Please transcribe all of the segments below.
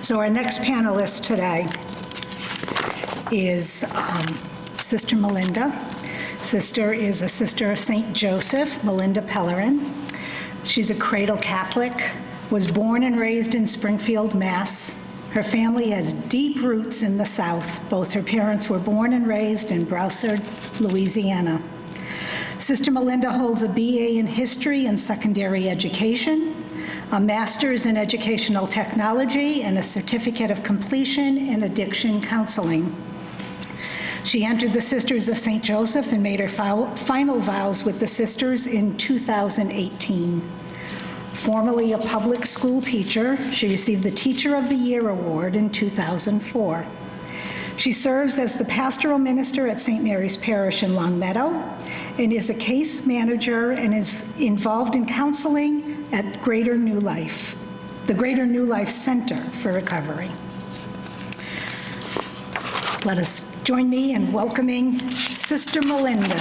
So our next panelist today is Sister Melinda. Sister is a sister of St. Joseph, Melinda Pellerin. She's a cradle Catholic, was born and raised in Springfield, Mass. Her family has deep roots in the South. Both her parents were born and raised in Broussard, Louisiana. Sister Melinda holds a BA in History and Secondary Education, a Master's in Educational Technology, and a Certificate of Completion in Addiction Counseling. She entered the Sisters of St. Joseph and made her final vows with the Sisters in 2018. Formerly a public school teacher, she received the Teacher of the Year Award in 2004. She serves as the pastoral minister at St. Mary's Parish in Longmeadow and is a case manager and is involved in counseling at Greater New Life, the Greater New Life Center for Recovery. Let us join me in welcoming Sister Melinda.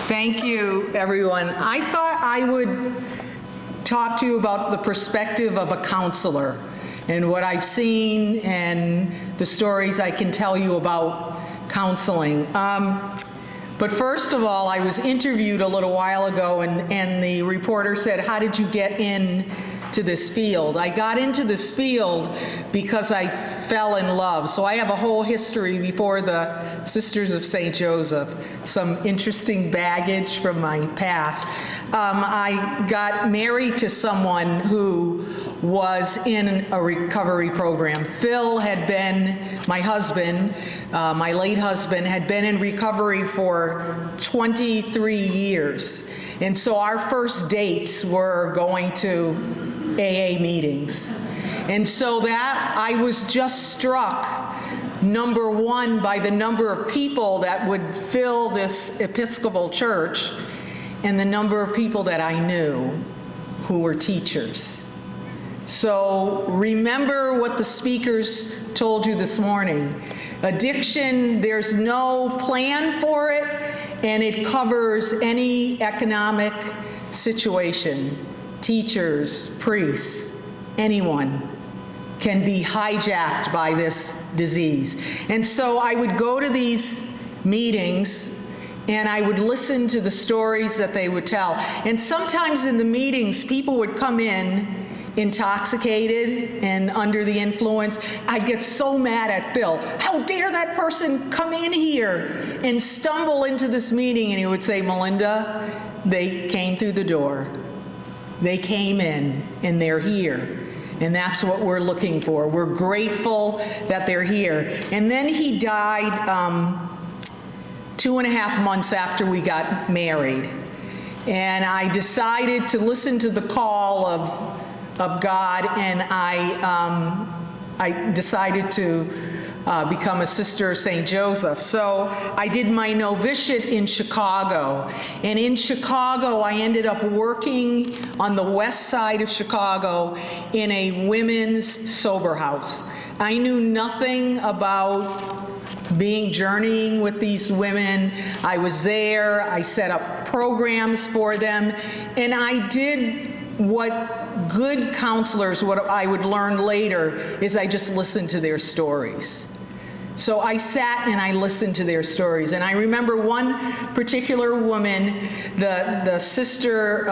Thank you, everyone. I thought I would talk to you about the perspective of a counselor and what I've seen and the stories I can tell you about counseling. But first of all, I was interviewed a little while ago and the reporter said, how did you get into this field? I got into this field because I fell in love. So I have a whole history before the Sisters of St. Joseph, some interesting baggage from my past. I got married to someone who was in a recovery program. Phil had been, my husband, my late husband, had been in recovery for 23 years. And so our first dates were going to AA meetings. And so that, I was just struck, number one, by the number of people that would fill this Episcopal church and the number of people that I knew who were teachers. So remember what the speakers told you this morning. Addiction, there's no plan for it, and it covers any economic situation. Teachers, priests, anyone can be hijacked by this disease. And so I would go to these meetings and I would listen to the stories that they would tell. And sometimes in the meetings, people would come in intoxicated and under the influence. I'd get so mad at Phil. How dare that person come in here and stumble into this meeting? And he would say, Melinda, they came through the door. They came in and they're here. And that's what we're looking for. We're grateful that they're here. And then he died 2.5 months after we got married. And I decided to listen to the call of God, and I decided to become a sister of St. Joseph. So I did my novitiate in Chicago. And in Chicago, I ended up working on the west side of Chicago in a women's sober house. I knew nothing about journeying with these women. I was there, I set up programs for them, and I did what good counselors, what I would learn later, is I just listened to their stories. So I sat and I listened to their stories. And I remember one particular woman, the sister,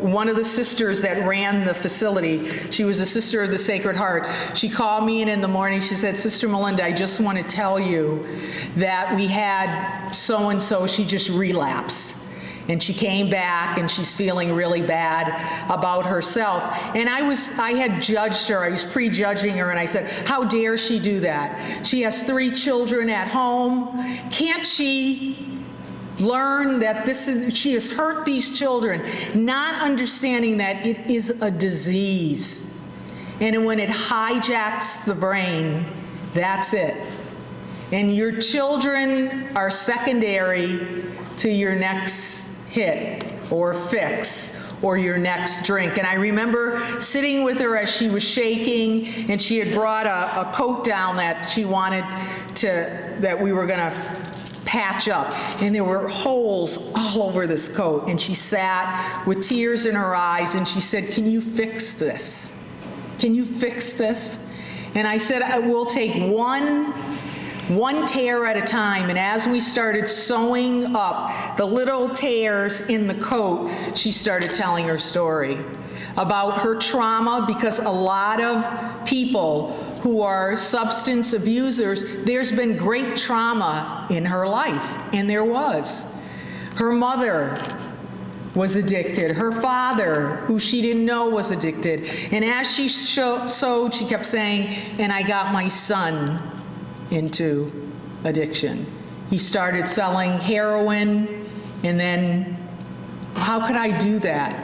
one of the sisters that ran the facility, she was a Sister of the Sacred Heart. She called me in the morning. She said, Sister Melinda, I just want to tell you that we had so-and-so, she just relapsed. And she came back and she's feeling really bad about herself. And I had judged her, I was prejudging her, and I said, how dare she do that? She has 3 children at home. Can't she learn that she has hurt these children, not understanding that it is a disease. And when it hijacks the brain, that's it. And your children are secondary to your next hit or fix or your next drink. And I remember sitting with her as she was shaking, and she had brought a coat down that she wanted that we were gonna patch up, and there were holes all over this coat, and she sat with tears in her eyes, and she said, "Can you fix this? Can you fix this?" And I said, "I will take one tear at a time." And as we started sewing up the little tears in the coat, she started telling her story about her trauma, because a lot of people who are substance abusers, there's been great trauma in her life, and there was. Her mother was addicted. Her father, who she didn't know was addicted. And as she sewed, she kept saying, "And I got my son into addiction. He started selling heroin, and then how could I do that?"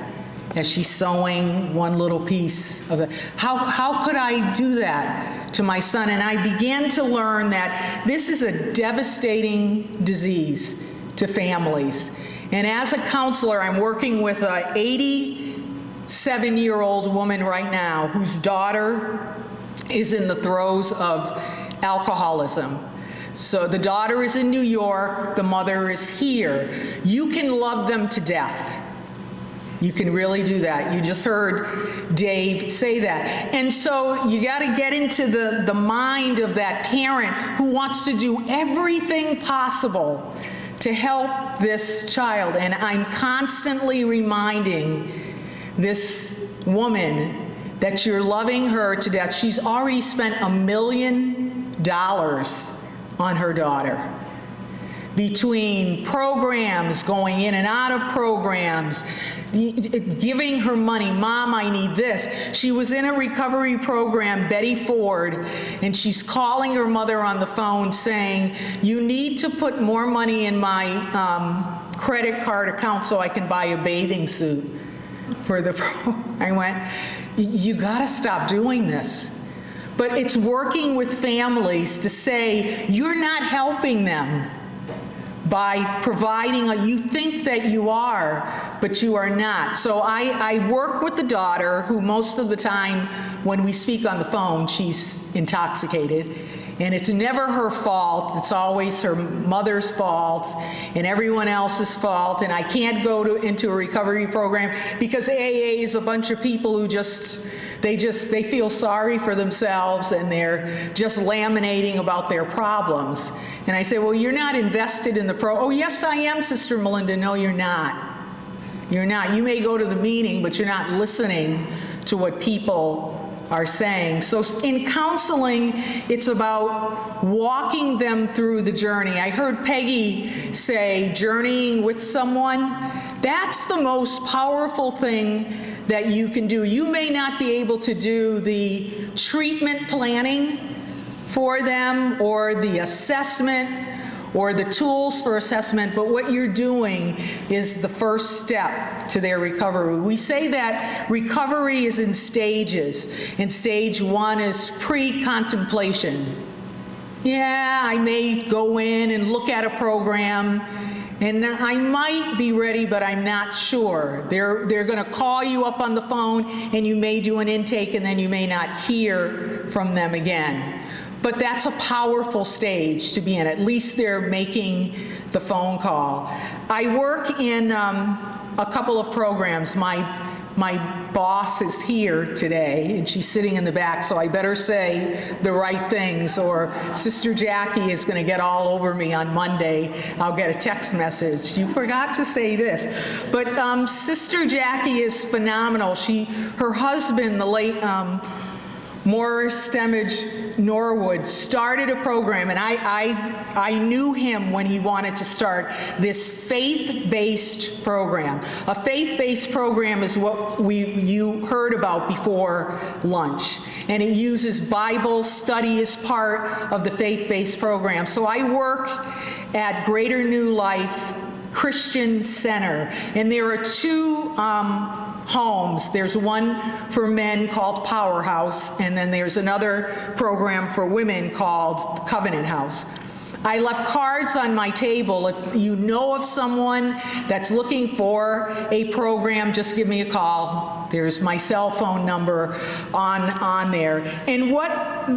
As she's sewing one little piece of it. How could I do that to my son? And I began to learn that this is a devastating disease to families. And as a counselor, I'm working with an 87-year-old woman right now whose daughter is in the throes of alcoholism. So the daughter is in New York, the mother is here. You can love them to death. You can really do that. You just heard Dave say that. And so you got to get into the mind of that parent who wants to do everything possible to help this child. And I'm constantly reminding this woman that you're loving her to death. She's already spent $1 million on her daughter, between programs, going in and out of programs, giving her money. "Mom, I need this." She was in a recovery program, Betty Ford, and she's calling her mother on the phone saying, "You need to put more money in my credit card account so I can buy a bathing suit for the I went, "You gotta stop doing this." But it's working with families to say, you're not helping them by providing you think that you are, but you are not. So I work with the daughter, who most of the time when we speak on the phone, she's intoxicated. And it's never her fault. It's always her mother's fault and everyone else's fault. And I can't go into a recovery program because AA is a bunch of people who they feel sorry for themselves, and they're just laminating about their problems. And I say, "Well, you're not invested in the "Oh, yes, I am, Sister Melinda." "No, you're not. You're not. You may go to the meeting, but you're not listening to what people are saying." So in counseling, it's about walking them through the journey. I heard Peggy say, journeying with someone. That's the most powerful thing that you can do. You may not be able to do the treatment planning for them, or the assessment, or the tools for assessment, but what you're doing is the first step to their recovery. We say that recovery is in stages, and stage 1 is pre-contemplation. Yeah, I may go in and look at a program, and I might be ready, but I'm not sure. They're going to call you up on the phone, and you may do an intake, and then you may not hear from them again. But that's a powerful stage to be in. At least they're making the phone call. I work in a couple of programs. My boss is here today, and she's sitting in the back, so I better say the right things, or Sister Jackie is going to get all over me on Monday. I'll get a text message. "You forgot to say this." But Sister Jackie is phenomenal. Her husband, the late Morris Stemage Norwood, started a program, and I knew him when he wanted to start this faith-based program. A faith-based program is what you heard about before lunch, and it uses Bible study as part of the faith-based program. So I work at Greater New Life Christian Center, and there are 2 homes. There's one for men called Powerhouse, and then there's another program for women called Covenant House. I left cards on my table. If you know of someone that's looking for a program, just give me a call. There's my cell phone number on there. And what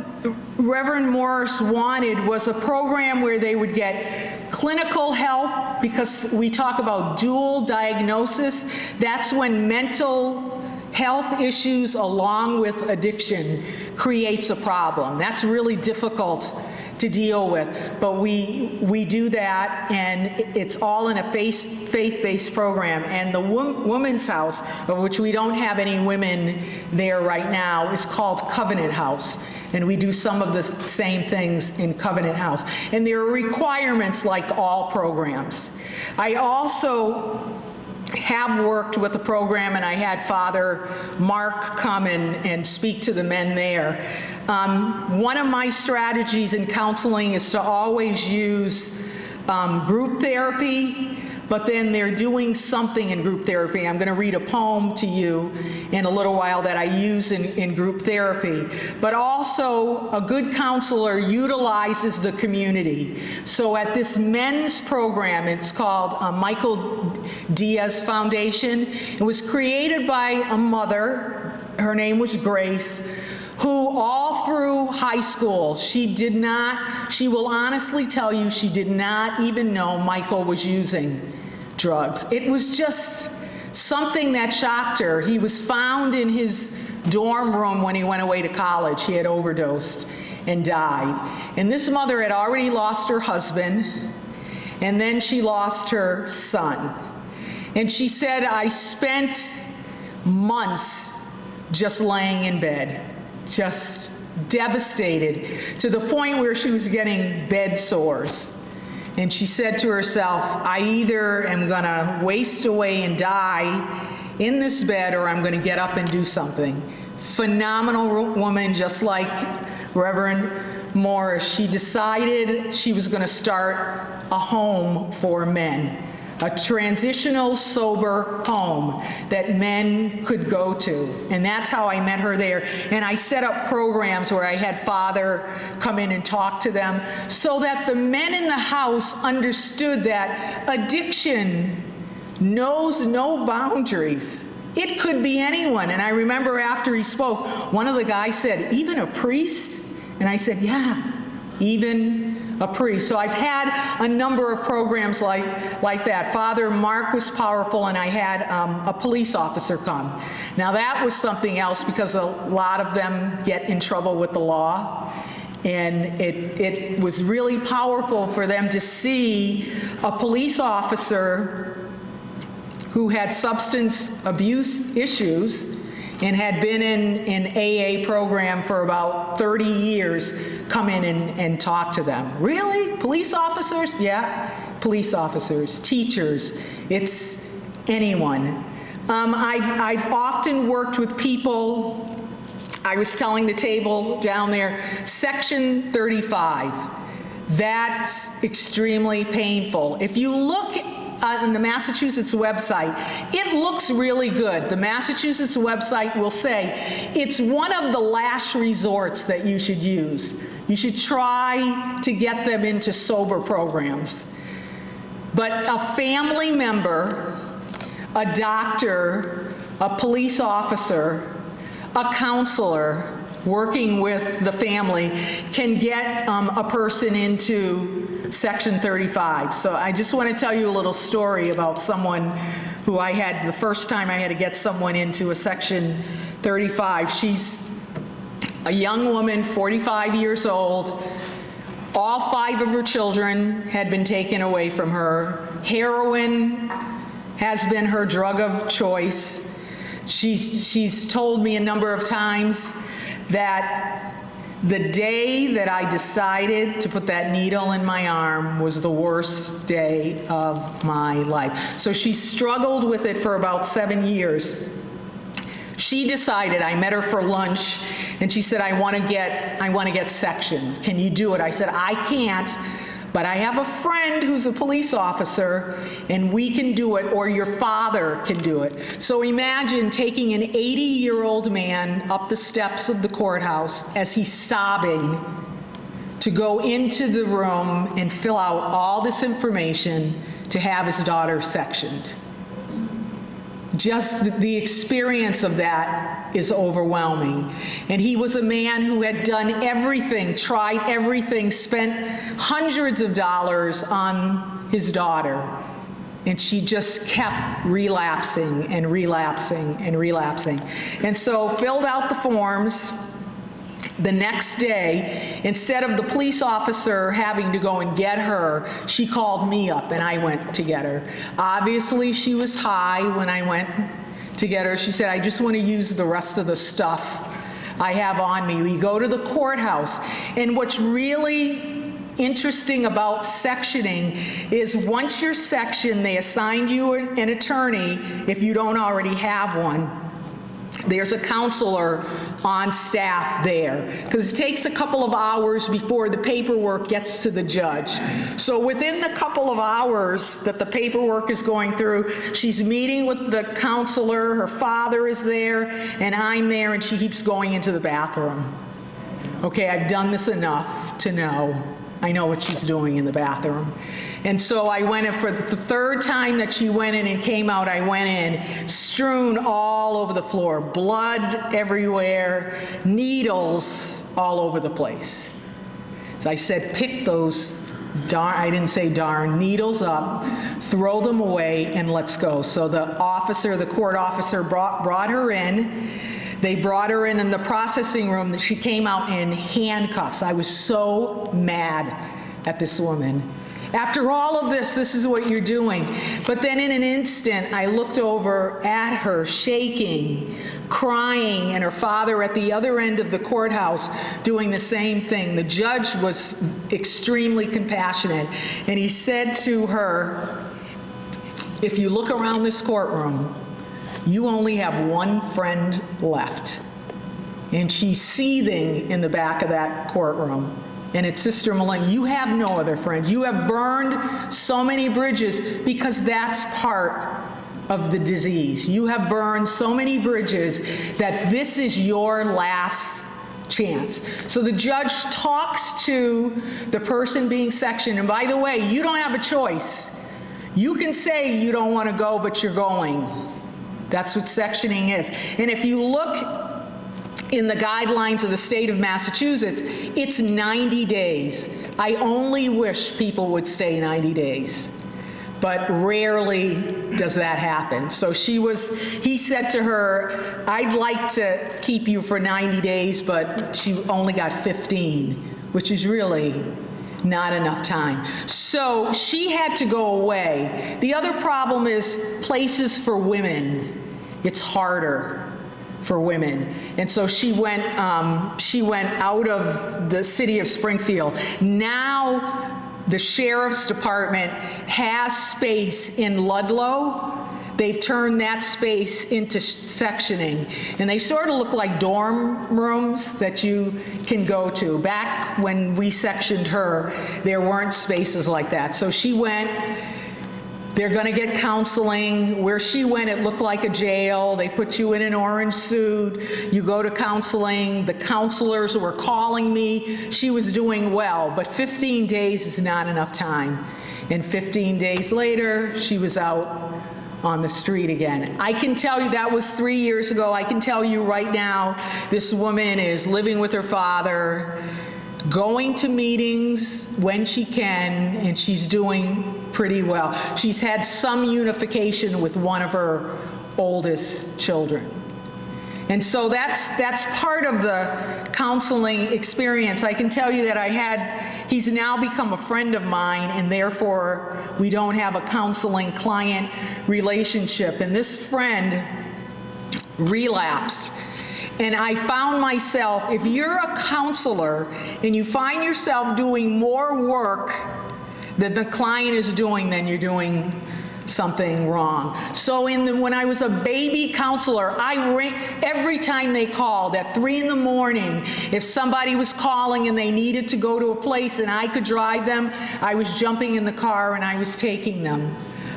Reverend Morris wanted was a program where they would get clinical help, because we talk about dual diagnosis. That's when mental health issues along with addiction creates a problem. That's really difficult to deal with, but we do that, and it's all in a faith-based program. And the Women's House, of which we don't have any women there right now, is called Covenant House. And we do some of the same things in Covenant House. And there are requirements like all programs. I also have worked with the program, and I had Father Mark come and speak to the men there. One of my strategies in counseling is to always use group therapy, but then they're doing something in group therapy. I'm going to read a poem to you in a little while that I use in group therapy. But also, a good counselor utilizes the community. So at this men's program, it's called Michael Diaz Foundation. It was created by a mother, her name was Grace, who all through high school, she will honestly tell you, she did not even know Michael was using drugs. It was just something that shocked her. He was found in his dorm room when he went away to college. He had overdosed and died. And this mother had already lost her husband, and then she lost her son. And she said, I spent months just laying in bed, just devastated, to the point where she was getting bed sores. And she said to herself, I either am going to waste away and die in this bed, or I'm going to get up and do something. Phenomenal woman, just like Reverend Morris. She decided she was going to start a home for men, a transitional, sober home that men could go to. And that's how I met her there. And I set up programs where I had Father come in and talk to them, so that the men in the house understood that addiction knows no boundaries. It could be anyone. And I remember after he spoke, one of the guys said, even a priest? And I said, yeah, even a priest. So I've had a number of programs like that. Father Mark was powerful, and I had a police officer come. Now that was something else, because a lot of them get in trouble with the law, and it was really powerful for them to see a police officer who had substance abuse issues and had been in an AA program for about 30 years, come in and talk to them. Really? Police officers? Yeah, police officers, teachers, it's anyone. I've often worked with people, I was telling the table down there, Section 35. That's extremely painful. If you look on the Massachusetts website, it looks really good. The Massachusetts website will say it's one of the last resorts that you should use. You should try to get them into sober programs. But a family member, a doctor, a police officer, a counselor working with the family can get a person into Section 35. So I just want to tell you a little story about someone who I had, the first time I had to get someone into a Section 35. She's a young woman, 45 years old. All 5 of her children had been taken away from her. Heroin has been her drug of choice. She's told me a number of times that the day that I decided to put that needle in my arm was the worst day of my life. So she struggled with it for about 7 years. She decided, I met her for lunch, and she said, I want to get sectioned. Can you do it? I said, I can't, but I have a friend who's a police officer, and we can do it, or your father can do it. So imagine taking an 80-year-old man up the steps of the courthouse as he's sobbing to go into the room and fill out all this information to have his daughter sectioned. just the experience of that is overwhelming. And he was a man who had done everything, tried everything, spent hundreds of dollars on his daughter. And she just kept relapsing and relapsing and relapsing. And so filled out the forms. The next day, instead of the police officer having to go and get her, she called me up and I went to get her. Obviously, she was high when I went to get her. She said, I just want to use the rest of the stuff I have on me. We go to the courthouse. And what's really interesting about sectioning is once you're sectioned, they assign you an attorney if you don't already have one. There's a counselor on staff there because it takes a couple of hours before the paperwork gets to the judge. So within the couple of hours that the paperwork is going through, she's meeting with the counselor, her father is there, and I'm there, and she keeps going into the bathroom. Okay, I've done this enough to know. I know what she's doing in the bathroom. And so I went in for the third time that she went in and came out, I went in, strewn all over the floor, blood everywhere, needles all over the place. So I said, pick those, I didn't say darn, needles up, throw them away, and let's go. So the court officer brought her in. They brought her in the processing room. She came out in handcuffs. I was so mad at this woman. After all of this, this is what you're doing. But then in an instant, I looked over at her, shaking, crying, and her father at the other end of the courthouse doing the same thing. The judge was extremely compassionate, and he said to her, if you look around this courtroom, you only have one friend left. And she's seething in the back of that courtroom. And it's Sister Melinda. You have no other friends. You have burned so many bridges because that's part of the disease. You have burned so many bridges that this is your last chance. So the judge talks to the person being sectioned. And by the way, you don't have a choice. You can say you don't want to go, but you're going. That's what sectioning is. And if you look in the guidelines of the state of Massachusetts, it's 90 days. I only wish people would stay 90 days, but rarely does that happen. So he said to her, I'd like to keep you for 90 days, but she only got 15, which is really not enough time. So she had to go away. The other problem is places for women. It's harder for women. And so she went out of the city of Springfield. Now the sheriff's department has space in Ludlow. They've turned that space into sectioning. And they sort of look like dorm rooms that you can go to. Back when we sectioned her, there weren't spaces like that. So she went. They're going to get counseling. Where she went, it looked like a jail. They put you in an orange suit. You go to counseling. The counselors were calling me. She was doing well, but 15 days is not enough time. And 15 days later, she was out on the street again. I can tell you that was 3 years ago. I can tell you right now, this woman is living with her father, going to meetings when she can, and she's doing pretty well. She's had some unification with one of her oldest children. And so that's part of the counseling experience. I can tell you that he's now become a friend of mine, and therefore we don't have a counseling-client relationship. And this friend relapsed. And I found myself, if you're a counselor and you find yourself doing more work than the client is doing, then you're doing something wrong. So when I was a baby counselor, every time they called at 3 in the morning, if somebody was calling and they needed to go to a place and I could drive them, I was jumping in the car and I was taking them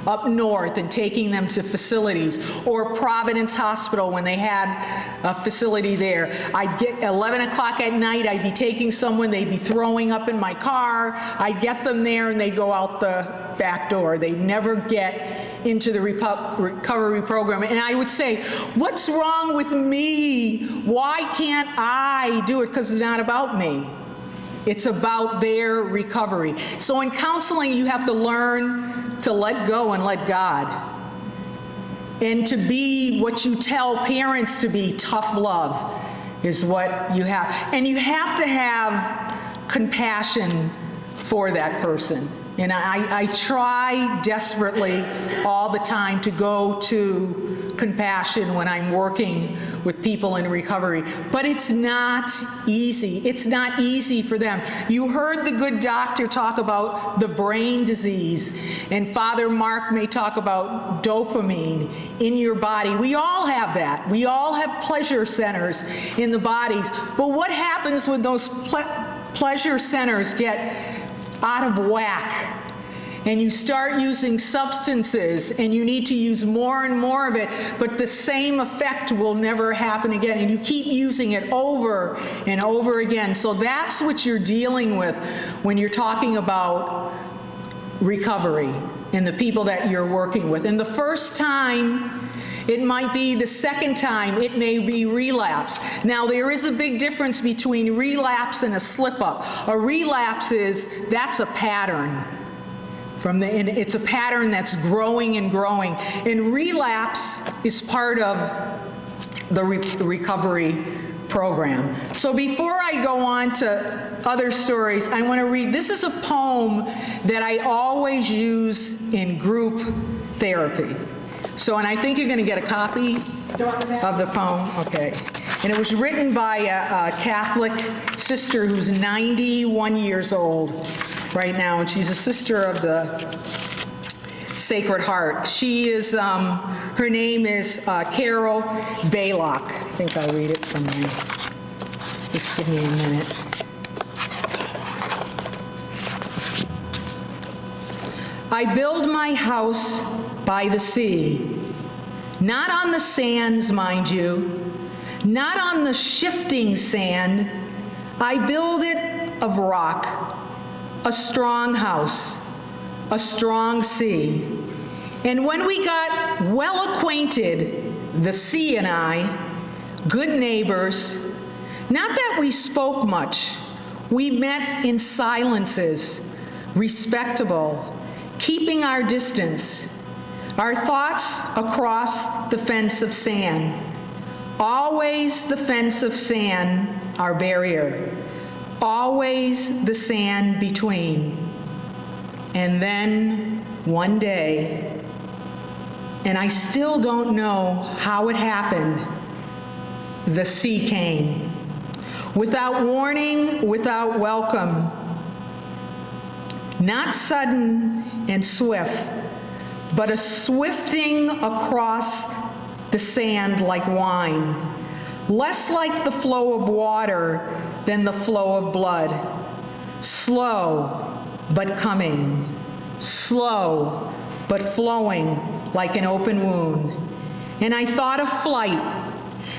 up north and taking them to facilities, or Providence Hospital when they had a facility there. I'd get 11 o'clock at night, I'd be taking someone, they'd be throwing up in my car, I'd get them there and they'd go out the back door. They'd never get into the recovery program. And I would say, what's wrong with me? Why can't I do it? Because it's not about me. It's about their recovery. So in counseling, you have to learn to let go and let God. And to be what you tell parents to be, tough love, is what you have. And you have to have compassion for that person. And I try desperately all the time to go to compassion when I'm working with people in recovery. But it's not easy. It's not easy for them. You heard the good doctor talk about the brain disease, and Father Mark may talk about dopamine in your body. We all have that. We all have pleasure centers in the bodies. But what happens when those pleasure centers get out of whack and you start using substances and you need to use more and more of it, but the same effect will never happen again, and you keep using it over and over again? So that's what you're dealing with when you're talking about recovery and the people that you're working with. And the first time, it might be the second time, it may be relapse. Now, there is a big difference between relapse and a slip-up. A relapse that's a pattern. And it's a pattern that's growing and growing. And relapse is part of the recovery program. So before I go on to other stories, I want to read, this is a poem that I always use in group therapy. So, and I think you're going to get a copy of the poem. Okay. And it was written by a Catholic sister who's 91 years old right now, and she's a sister of the Sacred Heart. She is, her name is Carol Baylock. I think I'll read it from you. Just give me a minute. I build my house by the sea, not on the sands, mind you, not on the shifting sand. I build it of rock, a strong house, a strong sea. And when we got well acquainted, the sea and I, good neighbors, not that we spoke much, we met in silences, respectable, keeping our distance, our thoughts across the fence of sand. Always the fence of sand, our barrier. Always the sand between. And then one day, and I still don't know how it happened, the sea came. Without warning, without welcome. Not sudden and swift, but a swifting across the sand like wine, less like the flow of water than the flow of blood. Slow, but coming. Slow, but flowing like an open wound. And I thought of flight,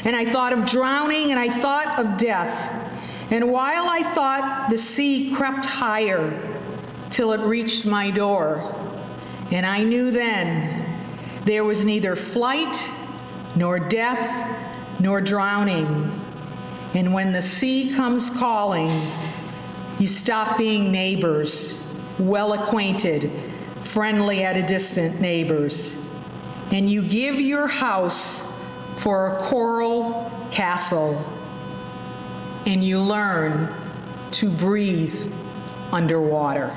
and I thought of drowning, and I thought of death. And while I thought, the sea crept higher till it reached my door. And I knew then there was neither flight, nor death, nor drowning. And when the sea comes calling, you stop being neighbors, well acquainted, friendly at a distant neighbors. And you give your house for a coral castle, and you learn to breathe underwater.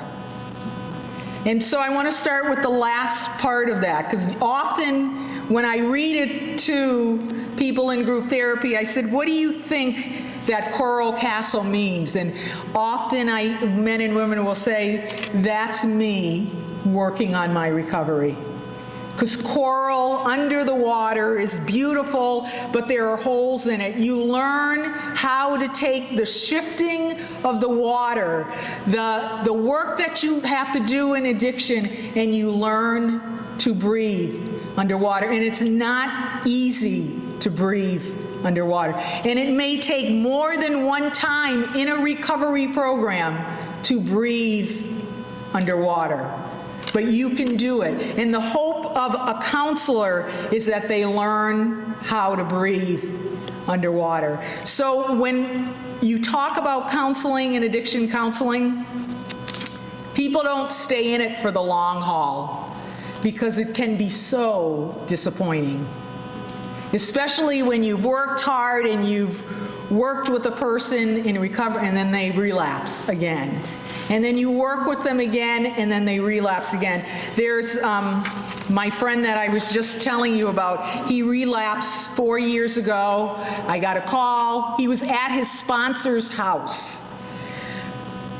And so I want to start with the last part of that, because often when I read it to people in group therapy, I said, what do you think that coral castle means? And often men and women will say, that's me working on my recovery. Because coral under the water is beautiful, but there are holes in it. You learn how to take the shifting of the water, the work that you have to do in addiction, and you learn to breathe underwater. And it's not easy to breathe underwater. And it may take more than one time in a recovery program to breathe underwater. but you can do it. And the hope of a counselor is that they learn how to breathe underwater. So when you talk about counseling and addiction counseling, people don't stay in it for the long haul because it can be so disappointing. Especially when you've worked hard and you've worked with a person in recovery and then they relapse again. And then you work with them again and then they relapse again. There's my friend that I was just telling you about. He relapsed 4 years ago. I got a call. He was at his sponsor's house.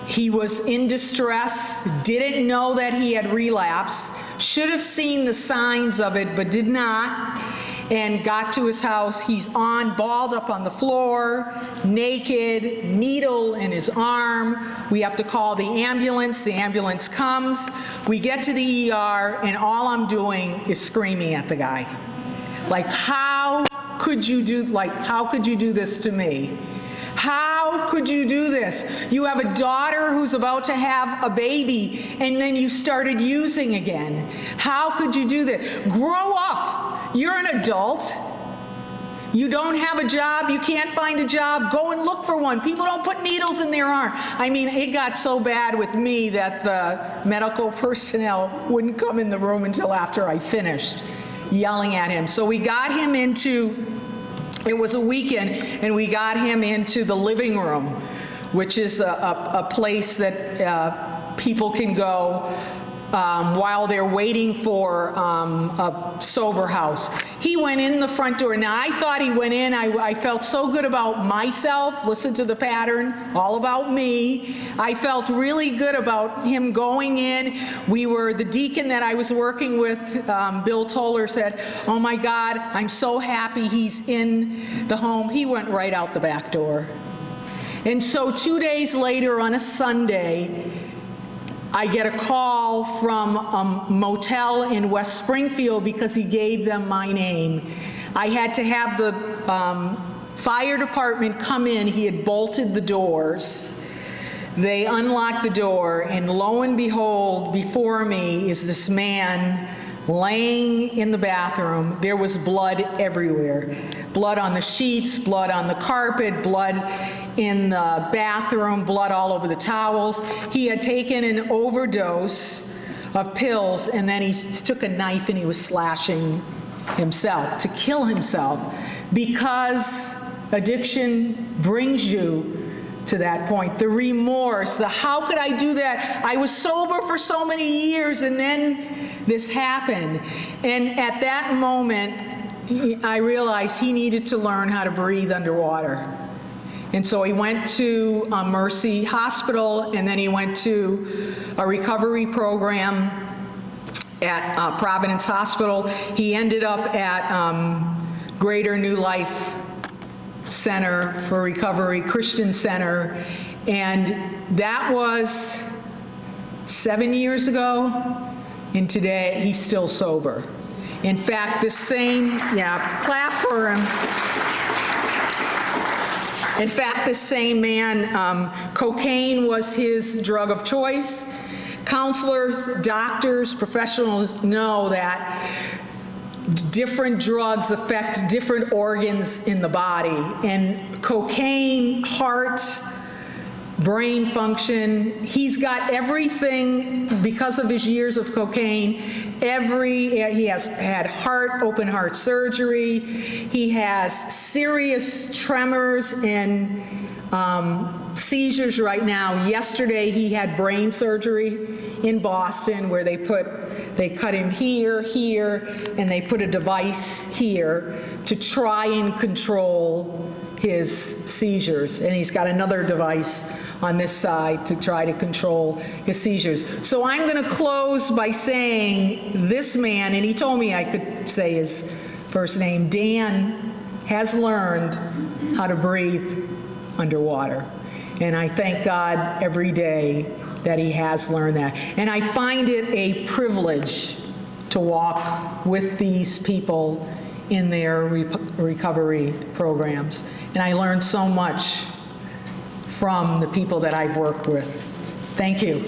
He was in distress, didn't know that he had relapsed, should have seen the signs of it, but did not, and got to his house. He's balled up on the floor, naked, needle in his arm. We have to call the ambulance. The ambulance comes. We get to the ER, and all I'm doing is screaming at the guy. Like, how could you do this to me? How could you do this? You have a daughter who's about to have a baby, and then you started using again. How could you do that? Grow up. You're an adult. You don't have a job. You can't find a job. Go and look for one. People don't put needles in their arm. I mean, it got so bad with me that the medical personnel wouldn't come in the room until after I finished yelling at him. So we got him into, it was a weekend, and we got him into the living room, which is a place that people can go while they're waiting for a sober house. He went in the front door. Now, I thought he went in. I felt so good about myself. Listen to the pattern, all about me. I felt really good about him going in. The deacon that I was working with, Bill Toller, said, "Oh my God, I'm so happy he's in the home." He went right out the back door. And so 2 days later on a Sunday, I get a call from a motel in West Springfield because he gave them my name. I had to have the fire department come in. He had bolted the doors. They unlocked the door, and lo and behold, before me is this man laying in the bathroom. There was blood everywhere. Blood on the sheets, blood on the carpet, blood in the bathroom, blood all over the towels. He had taken an overdose of pills, and then he took a knife and he was slashing himself to kill himself, because addiction brings you to that point. The remorse, the how could I do that? I was sober for so many years and then this happened. And at that moment, I realized he needed to learn how to breathe underwater. And so he went to Mercy Hospital, and then he went to a recovery program at Providence Hospital. He ended up at Greater New Life Center for Recovery, Christian Center, and that was 7 years ago, and today he's still sober. In fact, the same, clap for him. In fact, the same man, cocaine was his drug of choice. Counselors, doctors, professionals know that different drugs affect different organs in the body, and cocaine, heart, brain function, he's got everything because of his years of cocaine. He has had open heart surgery, he has serious tremors and seizures right now. Yesterday he had brain surgery in Boston where they cut him here, and they put a device here to try and control his seizures. And he's got another device on this side to try to control his seizures. So I'm going to close by saying this man, and he told me I could say his first name, Dan, has learned how to breathe underwater. And I thank God every day that he has learned that. And I find it a privilege to walk with these people in their recovery programs. And I learned so much from the people that I've worked with. Thank you.